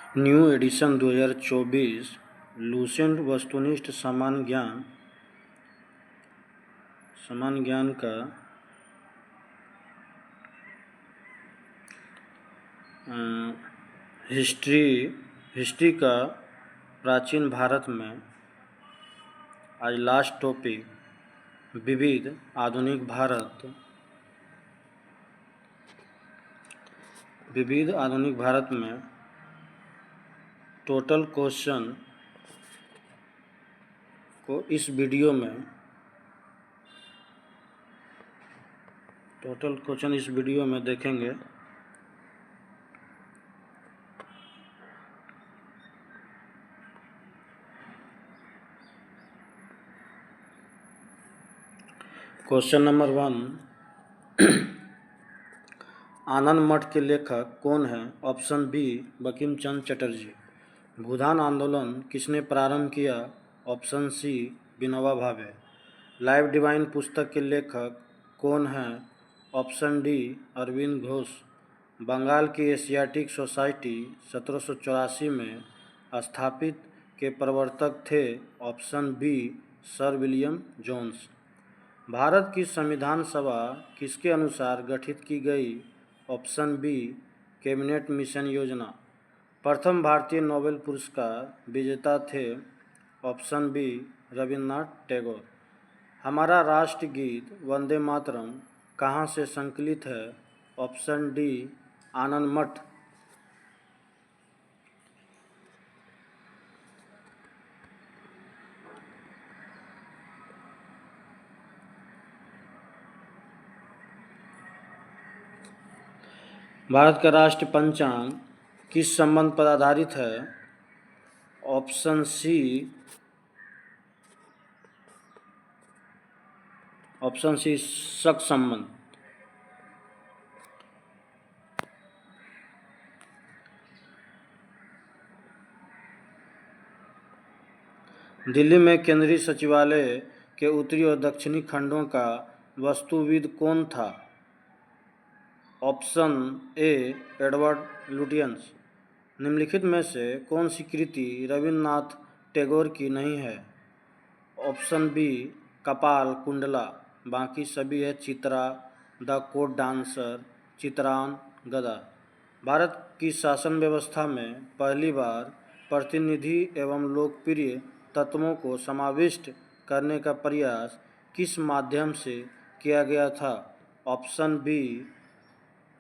New addition 2024 Lucent वस्तुनिष्ठ सामान्य ज्ञान का हिस्ट्री का प्राचीन भारत में आज लास्ट टॉपिक विविध आधुनिक भारत में टोटल क्वेश्चन को इस वीडियो में देखेंगे। क्वेश्चन नंबर 1, आनंद मठ के लेखक कौन हैं? Option B Bankim Chandra Chatterjee. भूदान आंदोलन किसने प्रारंभ किया? Option C Vinoba Bhave. Life divine पुस्तक के लेखक कौन हैं? Option D Aurobindo Ghosh. बंगाल की एशियाटिक सोसाइटी 1784 में स्थापित के प्रवर्तक थे? Option B sir William Jones. Bharat की संविधान सभा किसके अनुसार गठित की गई? ऑप्शन बी कैबिनेट मिशन योजना। प्रथम भारतीय नोबेल पुरस्कार विजेता थे? Option B Rabindranath Tagore. हमारा राष्ट्रगीत वंदे मातरम कहाँ से संकलित है? ऑप्शन डी आनंद मठ। भारत का राष्ट्रीय पंचांग किस संबंध पर आधारित है? ऑप्शन सी शक संबंध। दिल्ली में केंद्रीय सचिवालय के उत्तरी और दक्षिणी खंडों का वास्तुविद कौन था? Option A Edward Lutyens. निम्नलिखित में से कौन सी कृति रविन्द्रनाथ टैगोर की नहीं है? ऑप्शन बी कपाल कुंडला, बाकी सभी है चित्रा, द कोर्ट डांसर, चित्रान, गदा। भारत की शासन व्यवस्था में पहली बार प्रतिनिधि एवं लोकप्रिय तत्वों को समाविष्ट करने का प्रयास किस माध्यम से किया गया था? ऑप्शन बी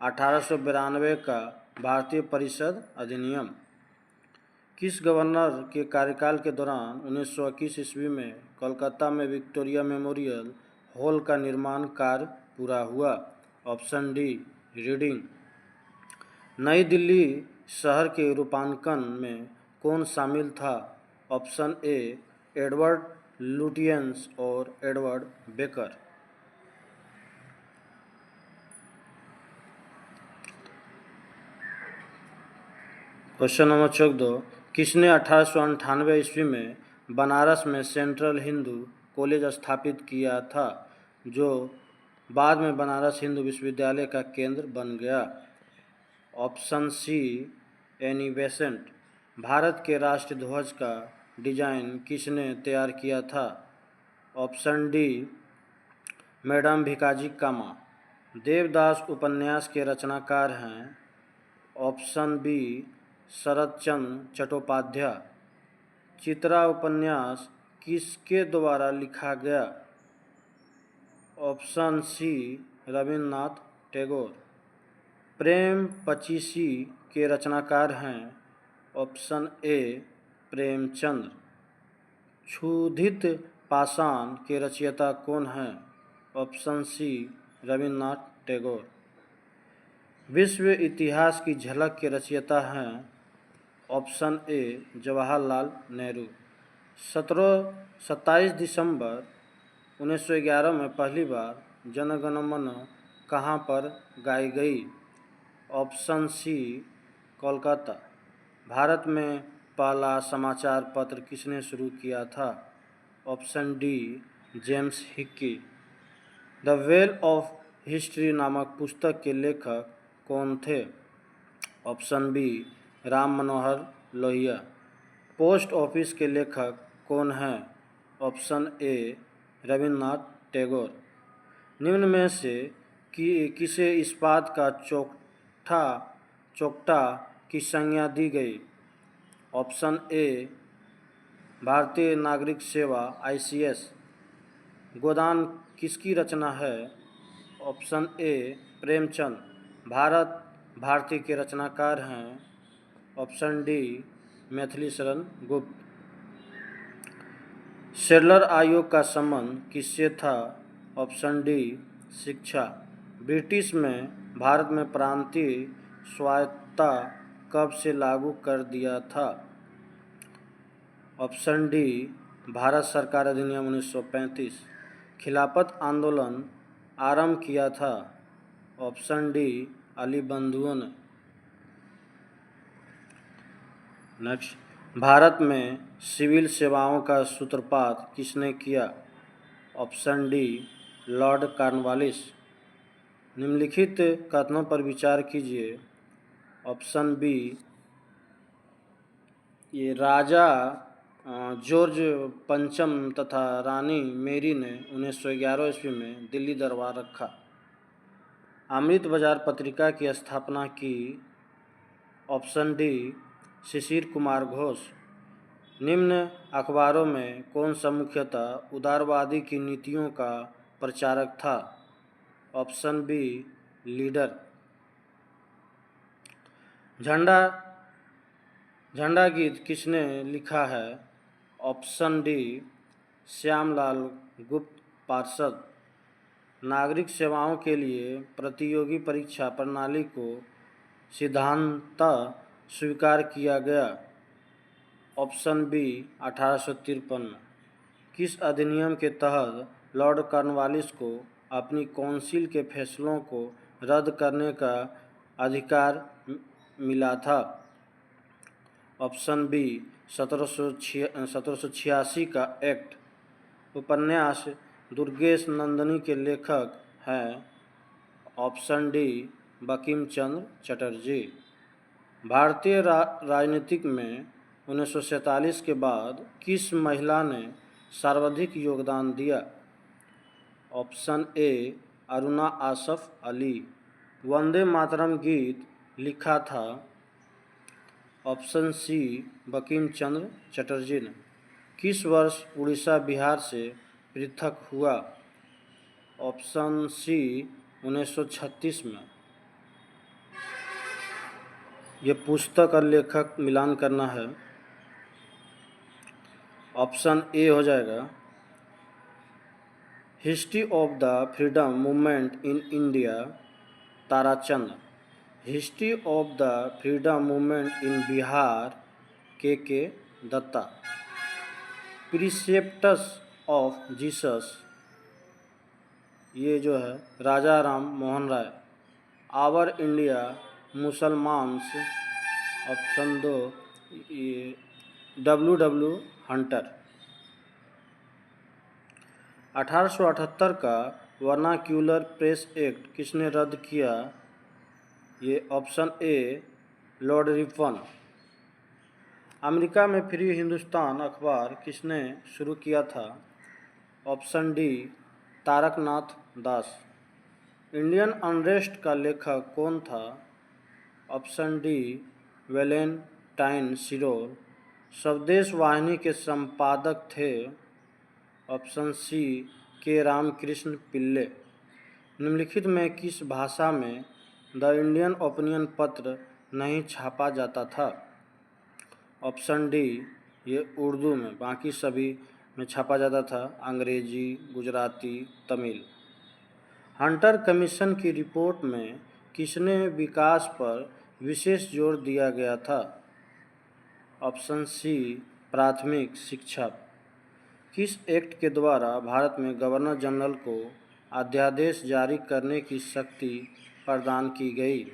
1892 का भारतीय परिषद अधिनियम। किस गवर्नर के कार्यकाल के दौरान 1921 ईस्वी में कोलकाता में विक्टोरिया मेमोरियल हॉल का निर्माण कार्य पूरा हुआ? Option D reading. नई दिल्ली शहर के रूपांकन में कौन शामिल था? ऑप्शन ए एडवर्ड लुटियंस और एडवर्ड बेकर। क्वेश्चन नंबर 14, किसने 1898 ईस्वी में बनारस में सेंट्रल हिंदू कॉलेज स्थापित किया था, जो बाद में बनारस हिंदू विश्वविद्यालय का केंद्र बन गया? Option C Annie Besant. Bharat के राष्ट्रीय ध्वज का डिजाइन किसने तैयार किया था? Option D madam Bhikaji Cama. Devdas उपन्यास के रचनाकार हैं? Option B Sharad Chandra Chattopadhyay. चित्रा उपन्यास किसके द्वारा लिखा गया? Option C Rabindranath Tagore. प्रेम पचीसी के रचनाकार हैं? ऑप्शन ए प्रेमचंद्र। क्षुधित पाषाण के रचयिता कौन हैं? Option C Rabindranath Tagore. विश्व इतिहास की झलक के रचयिता हैं? Option A Jawaharlal Nehru. 27 दिसंबर 1911 में पहली बार जन गण मन कहाँ पर गाई गई? ऑप्शन सी कोलकाता। भारत में पहला समाचार पत्र किसने शुरू किया था? Option D James Hickey. The well of history नामक पुस्तक के लेखक कौन थे? Option B Ram Manohar Lohia. Post office के लेखक कौन हैं? ऑप्शन ए रविन्द्रनाथ टैगोर। निम्न में से किसे इस्पात का चौकटा की संज्ञा दी गई? ऑप्शन ए भारतीय नागरिक सेवा ICS। गोदान किसकी रचना है? Option A Premchand. भारती के रचनाकार हैं? Option D Maithili Sharan Gupt. शेरलर आयोग का संबंध किससे था? ऑप्शन डी शिक्षा। ब्रिटिश में भारत में प्रांतीय स्वायत्तता कब से लागू कर दिया था? ऑप्शन डी भारत सरकार अधिनियम 1935। खिलाफत आंदोलन आरंभ किया था? ऑप्शन डी अली बंधुओं ने। नेक्स्ट, भारत में सिविल सेवाओं का सूत्रपात किसने किया? Option D Lord Cornwallis. निम्नलिखित कथनों पर विचार कीजिए। ऑप्शन बी ये राजा जॉर्ज पंचम तथा रानी मेरी ने 1911 ईस्वी में दिल्ली दरबार रखा। अमृत बाजार पत्रिका की स्थापना की? Option D Shishir Kumar Ghosh. निम्न अखबारों में कौन सा मुख्यतः उदारवादी की नीतियों का प्रचारक था? Option B leader. झंडा गीत किसने लिखा है? ऑप्शन डी श्यामलाल गुप्त पार्षद। नागरिक सेवाओं के लिए प्रतियोगी परीक्षा प्रणाली को सिद्धांततः स्वीकार किया गया? ऑप्शन बी 1853 में। किस अधिनियम के तहत लॉर्ड कॉर्नवालिस को अपनी काउंसिल के फैसलों को रद्द करने का अधिकार मिला था? ऑप्शन बी 1786 का एक्ट। उपन्यास दुर्गेश नंदिनी के लेखक हैं? Option D Bankim Chandra Chatterjee. भारतीय राजनीतिक में 1947 के बाद किस महिला ने सर्वाधिक योगदान दिया? Option A Aruna Asaf Ali. वंदे मातरम गीत लिखा था? ऑप्शन सी बंकिम चंद्र चटर्जी ने। किस वर्ष उड़ीसा बिहार से पृथक हुआ? ऑप्शन सी 1936 में। ये पुस्तक और लेखक मिलान करना है। ऑप्शन ए हो जाएगा history of the freedom movement in India Tarachand. History of the freedom movement in Bihar के दत्ता। प्रिसेप्टस ऑफ जीसस ये जो है राजा Ram Mohan Roy. Our India मुसलमान्स option दो W हंटर। 1878 का वर्नाक्यूलर प्रेस एक्ट किसने रद्द किया? ये option A Lord Ripon. America में फ्री हिंदुस्तान अखबार किसने शुरू किया था? ऑप्शन डी तारकनाथ दास। इंडियन अनरेस्ट का लेखक कौन था? Option D Valentine सिरोल। स्वदेश वाहिनी के संपादक थे? ऑप्शन सी के रामकृष्ण पिल्ले। निम्नलिखित में किस भाषा में द इंडियन ओपिनियन पत्र नहीं छापा जाता था? ऑप्शन डी ये उर्दू में, बाकी सभी में छापा जाता था अंग्रेजी, गुजराती, तमिल। हंटर कमीशन की रिपोर्ट में किसने विकास पर विशेष जोर दिया गया था? ऑप्शन सी प्राथमिक शिक्षा। किस एक्ट के द्वारा भारत में गवर्नर जनरल को अध्यादेश जारी करने की शक्ति प्रदान की गई?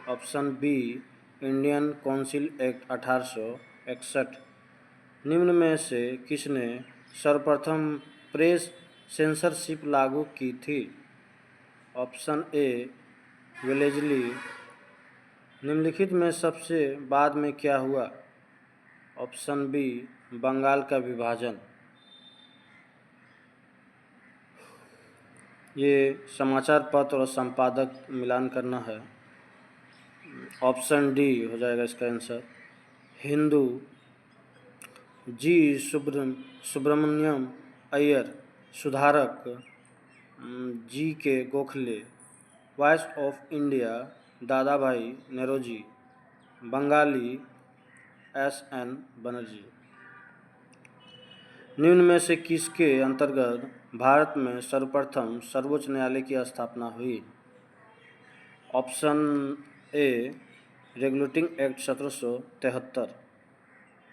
Option B Indian council act 1861। निम्न में से किसने सर्वप्रथम प्रेस सेंसरशिप लागू की थी? Option A Wellesley. निम्नलिखित में सबसे बाद में क्या हुआ? ऑप्शन बी बंगाल का विभाजन। ये समाचार पत्र और संपादक मिलान करना है। ऑप्शन डी हो जाएगा इसका आंसर। हिंदू। जी सुब्रमण्यम अय्यर, सुधारक। जी के गोखले, वॉइस ऑफ इंडिया दादा भाई नौरोजी, बंगाली एस.एन. बनर्जी। निम्न में से किसके अंतर्गत भारत में सर्वप्रथम सर्वोच्च न्यायालय की स्थापना हुई? Option A regulating act 1773।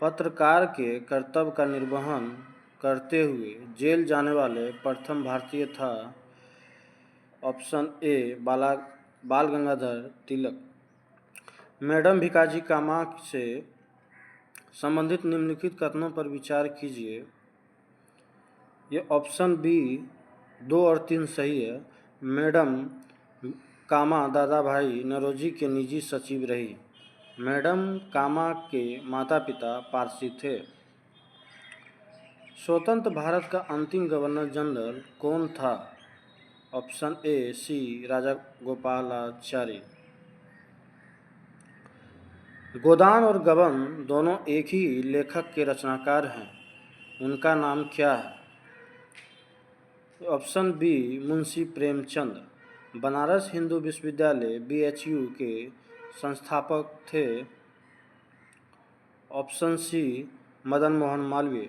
पत्रकार के कर्तव्य का निर्वहन करते हुए जेल जाने वाले प्रथम भारतीय था। ऑप्शन ए बाल गंगाधर तिलक। मैडम भिकाजी कामा से संबंधित निम्नलिखित कथनों पर विचार कीजिए। ये ऑप्शन बी 2 और 3 सही है। मैडम कामा दादा भाई नौरोजी के निजी सचिव रही। मैडम कामा के माता पिता पारसी थे। स्वतंत्र भारत का अंतिम गवर्नर जनरल कौन था? ऑप्शन ए सी राजागोपालाचारी। गोदान और गबन दोनों एक ही लेखक के रचनाकार हैं, उनका नाम क्या है? Option B Munshi Premchand. Banaras Hindu Vishwavidyalaya BHU के संस्थापक थे। Option C Madan Mohan Malviya.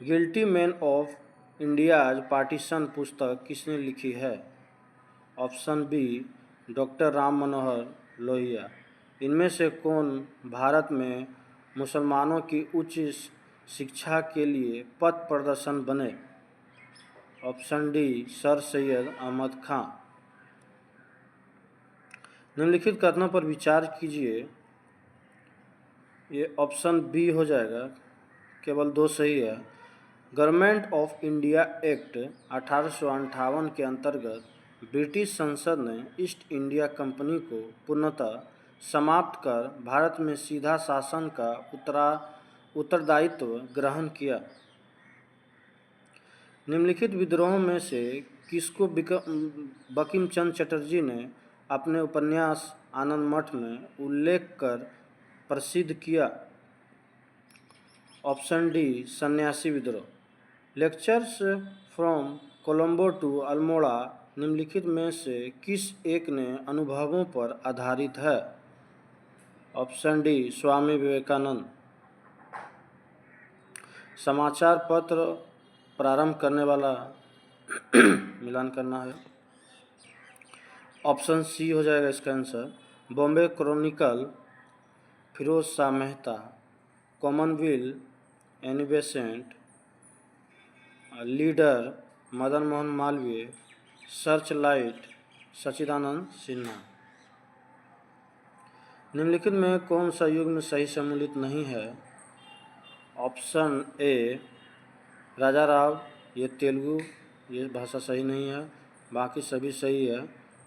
Guilty man of India's partition पुस्तक किसने लिखी है? Option B doctor Ram Manohar Lohia. इनमें से कौन भारत में मुसलमानों की उच्च शिक्षा के लिए पथ प्रदर्शन बने? Option D sir Syed Ahmad Khan. निम्नलिखित कथनों पर विचार कीजिए। ये ऑप्शन बी हो जाएगा, केवल 2 सही है। गवर्नमेंट ऑफ इंडिया एक्ट 1858 के अंतर्गत ब्रिटिश संसद ने ईस्ट इंडिया कंपनी को पूर्णतः समाप्त कर भारत में सीधा शासन का उत्तरदायित्व ग्रहण किया। निम्नलिखित विद्रोहों में से किसको बंकिम चंद्र चटर्जी ने अपने उपन्यास आनंद मठ में उल्लेख कर प्रसिद्ध किया? ऑप्शन डी सन्यासी विद्रोह। Lectures from Colombo to Almora निम्नलिखित में से किस एक ने अनुभवों पर आधारित है? Option D Swami Vivekananda. समाचार पत्र प्रारंभ करने वाला मिलान करना है। ऑप्शन सी हो जाएगा इसका answer. Bombay chronicle Feroz Shah Mehta, commonwealth Annie Besant, leader Madan Mohan Malviya, searchlight Sachchidananda Sinha. निम्नलिखित में कौन सा युग्म सही सम्मिलित नहीं है? ऑप्शन ए राजा राव, ये तेलुगु, ये भाषा सही नहीं है, बाकी सभी सही है।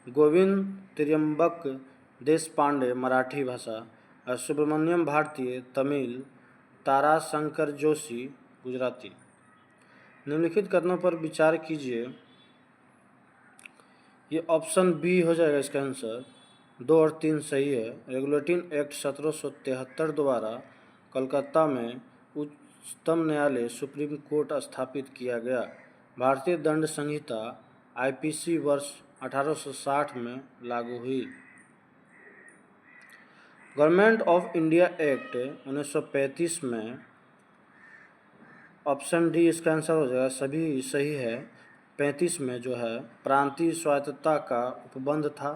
गोविंद त्र्यंबक देश पांडे मराठी भाषा, सुब्रमण्यम भारतीय तमिल, ताराशंकर जोशी गुजराती। निम्नलिखित कथनों पर विचार कीजिए। ये ऑप्शन बी हो जाएगा इसका आंसर। 2 और 3 सही है। रेगुलेटिंग एक्ट 1773 द्वारा कलकत्ता में उच्चतम न्यायालय सुप्रीम कोर्ट स्थापित किया गया। भारतीय दंड संहिता IPC वर्ष 1860 में लागू हुई। गवर्नमेंट ऑफ इंडिया एक्ट 1935 में ऑप्शन डी इसका आंसर हो जाएगा, सभी सही है। 35 में जो है प्रांतीय स्वायत्तता का उपबंध था।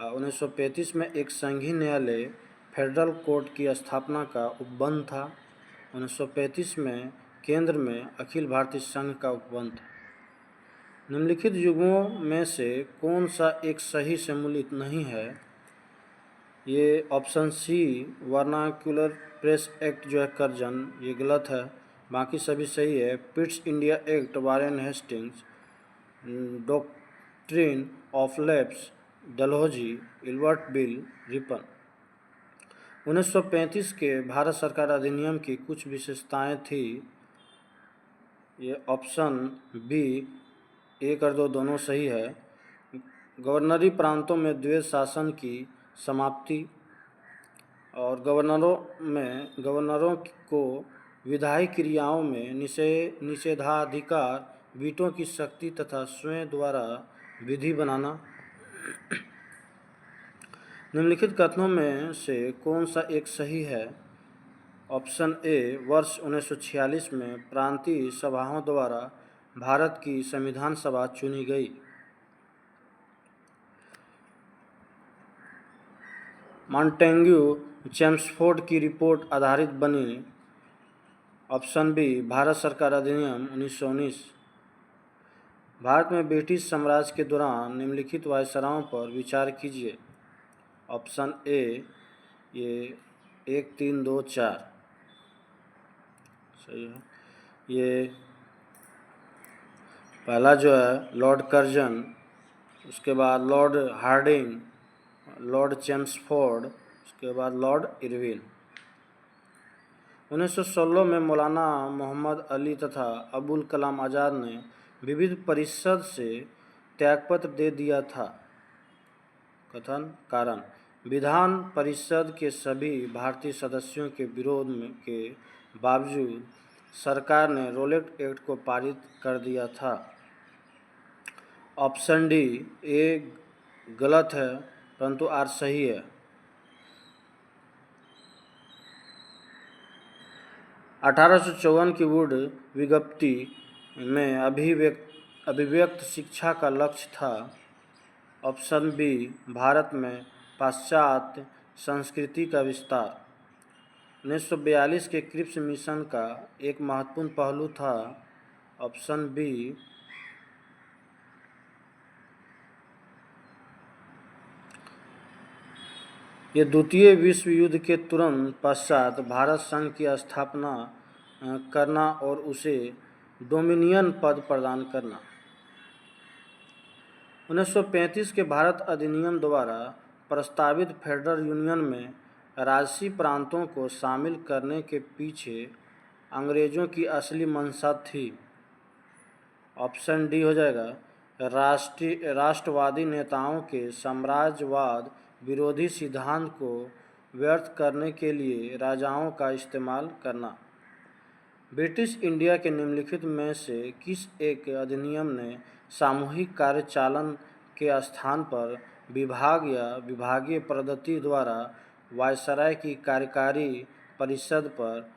1935 में एक संघीय न्यायालय फेडरल कोर्ट की स्थापना का उपबंध था। 1935 में केंद्र में अखिल भारतीय संघ का उपबंध था। निम्नलिखित युग्मों में से कौन सा एक सही सम्मिलित नहीं है? ये option C vernacular press act जो है कर्जन, ये गलत है, बाकी सभी सही है। Pitt's India act Warren Hastings, doctrine of lapse Dalhousie, Ilbert bill Ripon. 1935 के भारत सरकार अधिनियम की कुछ विशेषताएं थी। ये ऑप्शन बी 1 और 2 दोनों सही है। गवर्नरी प्रांतों में द्वैध शासन की समाप्ति और गवर्नरों को विधायी क्रियाओं में निषेधाधिकार, वीटो की शक्ति तथा स्वयं द्वारा विधि बनाना। निम्नलिखित कथनों में से कौन सा एक सही है? ऑप्शन ए, वर्ष 1946 में प्रांतीय सभाओं द्वारा भारत की संविधान सभा चुनी गई। मॉन्टेग्यू चेम्सफोर्ड की रिपोर्ट आधारित बनी। ऑप्शन बी, भारत सरकार अधिनियम 1919। भारत में ब्रिटिश साम्राज्य के दौरान निम्नलिखित वायसरायों पर विचार कीजिए। ऑप्शन ए, ये 1, 3, 2, 4 सही है। ये पहला जो है लॉर्ड कर्जन, उसके बाद लॉर्ड हार्डिंग, लॉर्ड चेम्सफोर्ड, उसके बाद लॉर्ड इरविन। 1916 में मौलाना मोहम्मद अली तथा अबुल कलाम आज़ाद ने विविध परिषद से त्यागपत्र दे दिया था। कथन कारण: विधान परिषद के सभी भारतीय सदस्यों के विरोध के बावजूद सरकार ने रोलेट एक्ट को पारित कर दिया था। ऑप्शन डी, ए गलत है परंतु आर सही है। 1854 की वुड विज्ञप्ति में अभिव्यक्त शिक्षा का लक्ष्य था। ऑप्शन बी, भारत में पाश्चात्य संस्कृति का विस्तार। 1942 के क्रिप्स मिशन का एक महत्वपूर्ण पहलू था। ऑप्शन बी, ये द्वितीय विश्व युद्ध के तुरंत पश्चात भारत संघ की स्थापना करना और उसे डोमिनियन पद प्रदान करना। 1935 के भारत अधिनियम द्वारा प्रस्तावित फेडरल यूनियन में राजसी प्रांतों को शामिल करने के पीछे अंग्रेज़ों की असली मंशा थी। ऑप्शन डी हो जाएगा, राष्ट्रवादी नेताओं के साम्राज्यवाद विरोधी सिद्धांत को व्यर्थ करने के लिए राजाओं का इस्तेमाल करना। ब्रिटिश इंडिया के निम्नलिखित में से किस एक अधिनियम ने सामूहिक कार्यचालन के स्थान पर विभाग या विभागीय पद्धति द्वारा वायसराय की कार्यकारी परिषद पर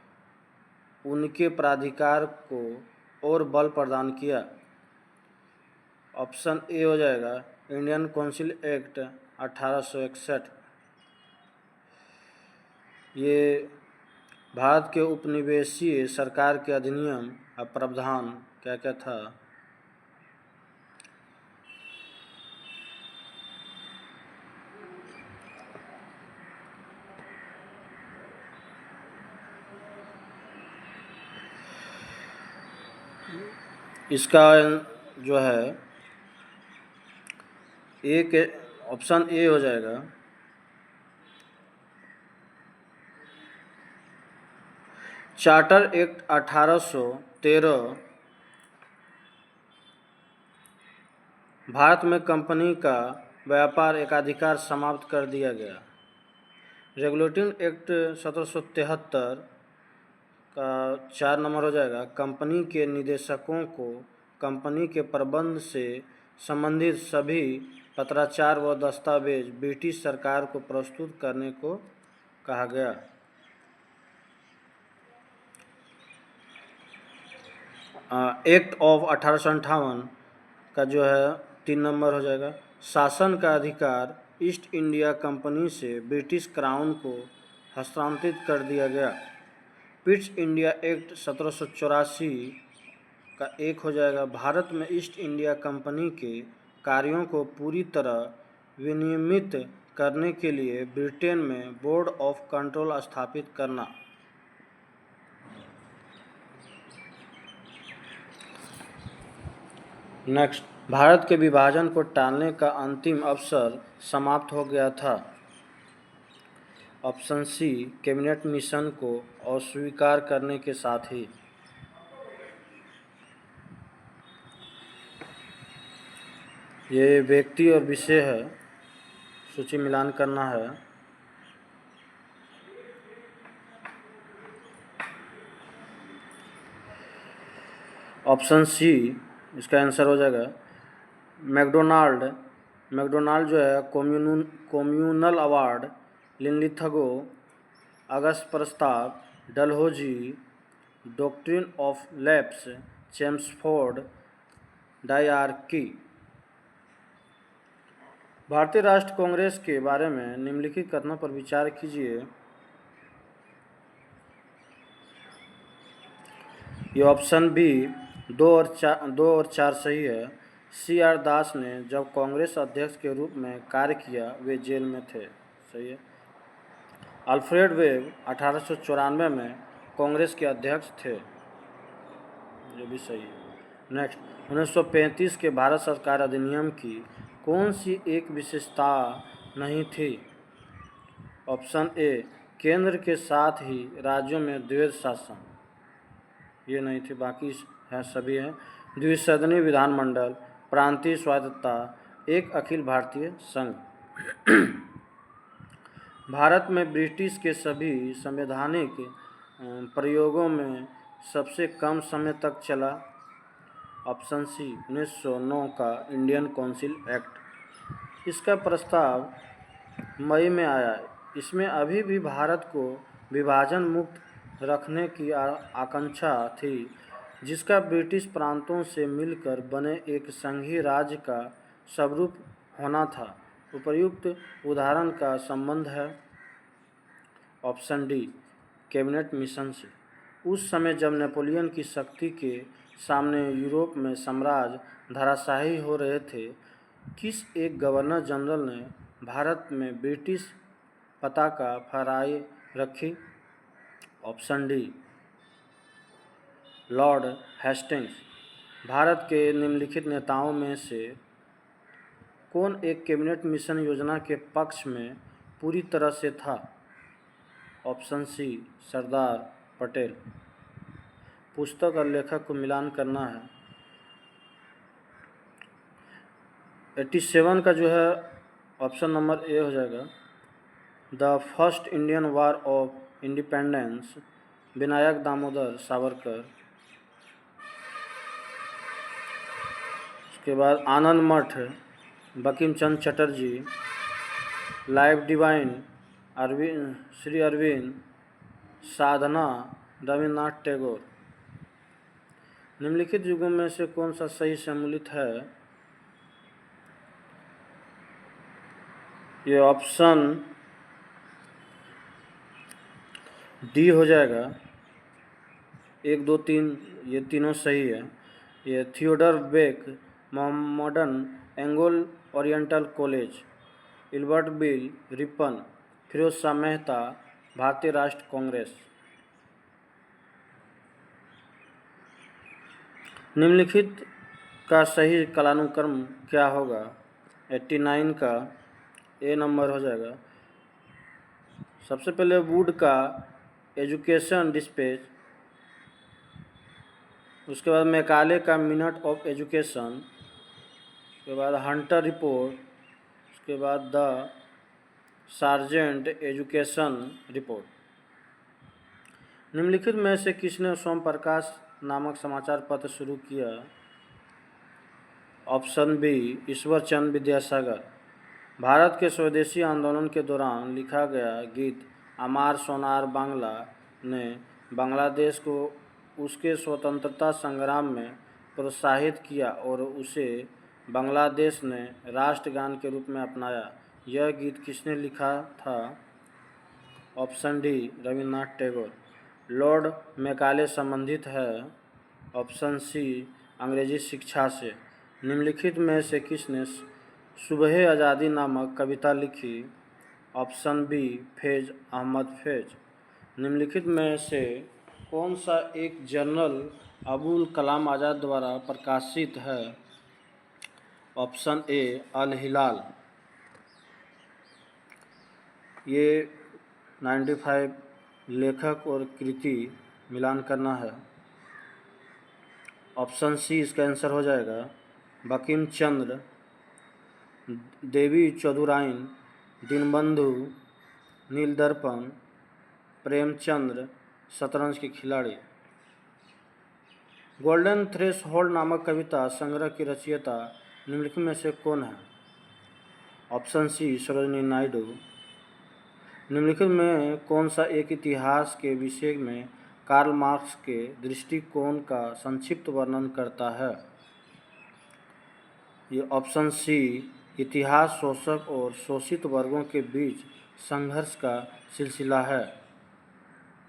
उनके प्राधिकार को और बल प्रदान किया? ऑप्शन ए हो जाएगा, इंडियन काउंसिल एक्ट 1861। ये भारत के उपनिवेशीय सरकार के अधिनियम का प्रावधान क्या क्या था? इसका जो है एक ऑप्शन ए हो जाएगा, चार्टर एक्ट 1813 भारत में कंपनी का व्यापार एकाधिकार समाप्त कर दिया गया। रेगुलेटिंग एक्ट 1773 का 4 नंबर हो जाएगा, कंपनी के निदेशकों को कंपनी के प्रबंध से संबंधित सभी पत्राचार व दस्तावेज ब्रिटिश सरकार को प्रस्तुत करने को कहा गया। एक्ट ऑफ 1858 का जो है 3 नंबर हो जाएगा, शासन का अधिकार ईस्ट इंडिया कंपनी से ब्रिटिश क्राउन को हस्तांतरित कर दिया गया। पिट्स इंडिया एक्ट 1784 का 1 हो जाएगा, भारत में ईस्ट इंडिया कंपनी के कार्यों को पूरी तरह विनियमित करने के लिए ब्रिटेन में बोर्ड ऑफ कंट्रोल स्थापित करना। नेक्स्ट, भारत के विभाजन को टालने का अंतिम अवसर समाप्त हो गया था। ऑप्शन सी कैबिनेट मिशन को अस्वीकार करने के साथ ही। ये व्यक्ति और विषय है, सूची मिलान करना है। ऑप्शन सी इसका आंसर हो जाएगा। मैकडोनाल्ड जो है कम्युनल अवार्ड, लिनलिथगो, अगस्त प्रस्ताव, Dalhousie, doctrine of lapse, Chelmsford, dyarchy. भारतीय राष्ट्र कांग्रेस के बारे में निम्नलिखित कथनों पर विचार कीजिए। ये ऑप्शन बी 2 और 4 सही है। C.R. दास ने जब कांग्रेस अध्यक्ष के रूप में कार्य किया वे जेल में थे, सही है। अल्फ्रेड वेब 1894 में कांग्रेस के अध्यक्ष थे, ये भी सही है। नेक्स्ट, 1935 के भारत सरकार अधिनियम की कौन सी एक विशेषता नहीं थी? ऑप्शन ए केंद्र के साथ ही राज्यों में द्वैध शासन, ये नहीं थी, बाकी है सभी हैं। द्विसदनीय विधानमंडल, प्रांतीय स्वायत्तता, एक अखिल भारतीय संघ। भारत में ब्रिटिश के सभी संवैधानिक प्रयोगों में सबसे कम समय तक चला। ऑप्शन सी 1909 का इंडियन काउंसिल एक्ट। इसका प्रस्ताव मई में आया। इसमें अभी भी भारत को विभाजन मुक्त रखने की आकांक्षा थी, जिसका ब्रिटिश प्रांतों से मिलकर बने एक संघीय राज्य का स्वरूप होना था। उपर्युक्त उदाहरण का संबंध है ऑप्शन डी कैबिनेट मिशन से। उस समय जब नेपोलियन की शक्ति के सामने यूरोप में साम्राज्य धराशायी हो रहे थे, किस एक गवर्नर जनरल ने भारत में ब्रिटिश पताका फहराए रखी? Option D Lord Hastings. Bharat के निम्नलिखित नेताओं में से कौन एक कैबिनेट मिशन योजना के पक्ष में पूरी तरह से था? ऑप्शन सी सरदार पटेल। पुस्तक और लेखक को मिलान करना है। 87 का जो है ऑप्शन नंबर ए हो जाएगा। The first Indian war of independence, Vinayak Damodar Savarkar. उसके बाद आनंद मठ, बंकिम चंद्र चटर्जी। Life divine, Shri Aurobindo. साधना, रविन्द्रनाथ टैगोर। निम्नलिखित युगों में से कौन सा सही सम्मिलित है? ये ऑप्शन डी हो जाएगा। 1, 2, 3 ये तीनों सही है। ये Theodore Beck, Mohammedan Anglo Oriental college, Ilbert bill Ripon, Feroz Shah Mehta, Bharatiya Rashtra Congress. निम्नलिखित का सही कालानुक्रम क्या होगा? 89 का ए नंबर हो जाएगा। सबसे पहले वुड का एजुकेशन डिस्पैच, उसके बाद मैकाले का मिनट ऑफ एजुकेशन, उसके बाद हंटर रिपोर्ट, उसके बाद द सार्जेंट एजुकेशन रिपोर्ट। निम्नलिखित में से किसने सोम प्रकाश नामक समाचार पत्र शुरू किया? Option B Ishwar Chandra Vidyasagar. भारत के स्वदेशी आंदोलन के दौरान लिखा गया गीत अमार सोनार बांग्ला ने बांग्लादेश को उसके स्वतंत्रता संग्राम में प्रोत्साहित किया और उसे बांग्लादेश ने राष्ट्रगान के रूप में अपनाया। यह गीत किसने लिखा था? Option D Rabindranath Tagore. Lord Macaulay संबंधित है ऑप्शन सी अंग्रेजी शिक्षा से। निम्नलिखित में से किसने सुबह आज़ादी नामक कविता लिखी? ऑप्शन बी फैज़ अहमद फैज़। निम्नलिखित में से कौन सा एक जर्नल अबुल कलाम आज़ाद द्वारा प्रकाशित है? ऑप्शन ए अल हिलाल। ये 95 लेखक और कृति मिलान करना है। ऑप्शन सी इसका आंसर हो जाएगा बंकिम चंद्र, देवी चौधुराइन, दीनबंधु, नीलदर्पण, प्रेमचंद्र, शतरंज के खिलाड़ी। गोल्डन थ्रेशहोल्ड नामक कविता संग्रह की रचयिता निम्नलिखित में से कौन है? Option C Sarojini Naidu. निम्नलिखित में कौन सा एक इतिहास के विषय में कार्ल मार्क्स के दृष्टिकोण का संक्षिप्त वर्णन करता है? ये ऑप्शन सी इतिहास शोषक और शोषित वर्गों के बीच संघर्ष का सिलसिला है।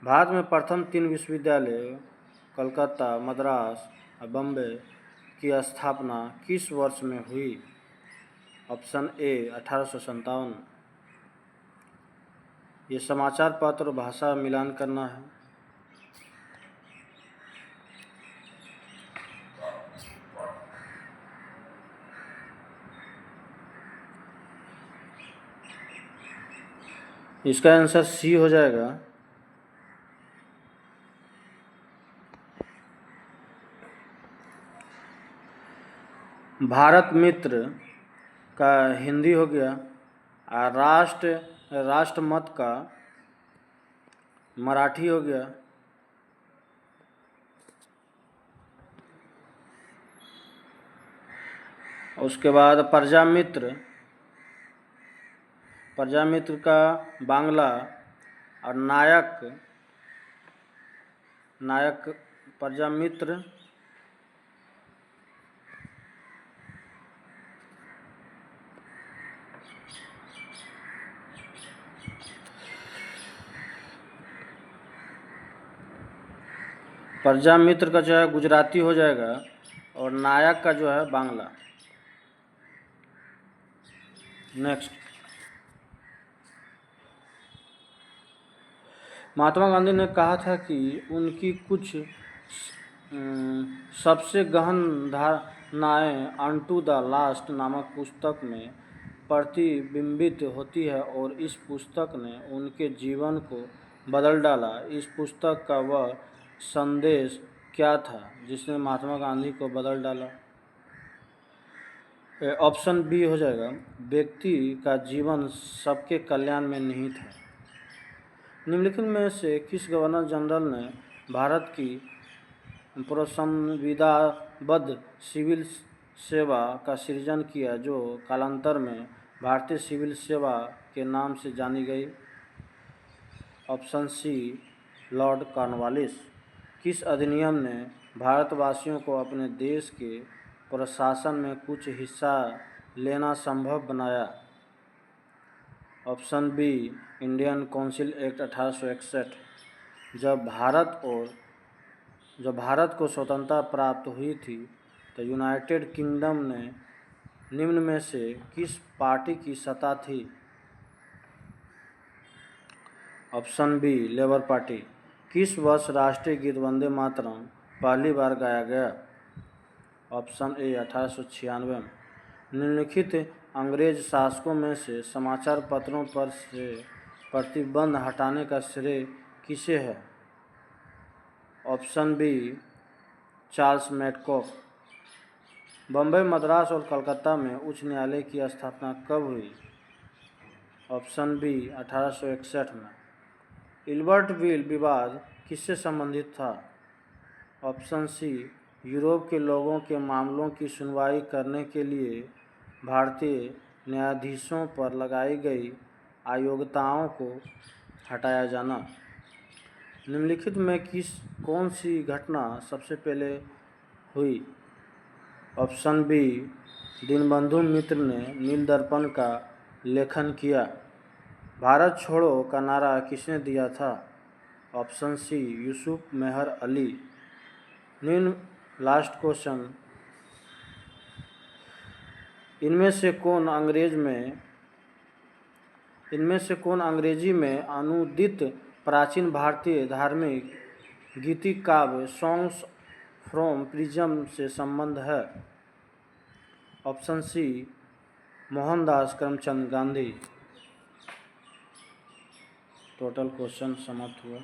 भारत में प्रथम 3 विश्वविद्यालय कलकत्ता, मद्रास और बम्बे की स्थापना किस वर्ष में हुई? Option A 1857। ये समाचार पत्र और भाषा मिलान करना है। इसका आंसर सी हो जाएगा। भारत मित्र का हिंदी हो गया और राष्ट्रमत का मराठी हो गया। उसके बाद प्रजामित्र का बांग्ला और नायक प्रजामित्र का जो है गुजराती हो जाएगा और नायक का जो है बांग्ला। नेक्स्ट, महात्मा गांधी ने कहा था कि उनकी कुछ सबसे गहन धारणाएं अनटू द लास्ट नामक पुस्तक में प्रतिबिंबित होती है और इस पुस्तक ने उनके जीवन को बदल डाला। इस पुस्तक का वह संदेश क्या था जिसने महात्मा गांधी को बदल डाला? ऑप्शन बी हो जाएगा, व्यक्ति का जीवन सबके कल्याण में निहित है। निम्नलिखित में से किस गवर्नर जनरल ने भारत की संविधानबद्ध सिविल सेवा का सृजन किया जो कालांतर में भारतीय सिविल सेवा के नाम से जानी गई? Option C Lord Cornwallis. किस अधिनियम ने भारतवासियों को अपने देश के प्रशासन में कुछ हिस्सा लेना संभव बनाया? Option B Indian council act 1861। जब भारत को स्वतंत्रता प्राप्त हुई थी तो यूनाइटेड किंगडम ने निम्न में से किस पार्टी की सत्ता थी? Option B Labour Party. किस वर्ष राष्ट्रीय गीत वंदे मातरम पहली बार गाया गया? ऑप्शन ए 1896 में। निम्नलिखित अंग्रेज शासकों में से समाचार पत्रों पर से प्रतिबंध हटाने का श्रेय किसे है? Option B Charles Madcock. Bombay, Madras और कलकत्ता में उच्च न्यायालय की स्थापना कब हुई? ऑप्शन बी 1861 में। इल्बर्टविल विवाद किससे संबंधित था? ऑप्शन सी यूरोप के लोगों के मामलों की सुनवाई करने के लिए भारतीय न्यायाधीशों पर लगाई गई अयोग्यताओं को हटाया जाना। निम्नलिखित में कौन सी घटना सबसे पहले हुई? ऑप्शन बी दीनबंधु मित्र ने नीलदर्पण का लेखन किया। भारत छोड़ो का नारा किसने दिया था? ऑप्शन सी यूसुफ मेहर अली। निम्न लास्ट क्वेश्चन, इनमें से कौन अंग्रेजी में अनुदित प्राचीन भारतीय धार्मिक गीतिक काव्य सॉन्ग्स फ्रॉम प्रिज्म से संबंध है? Option C Mohandas Karamchand Gandhi. Total question समाप्त हुआ।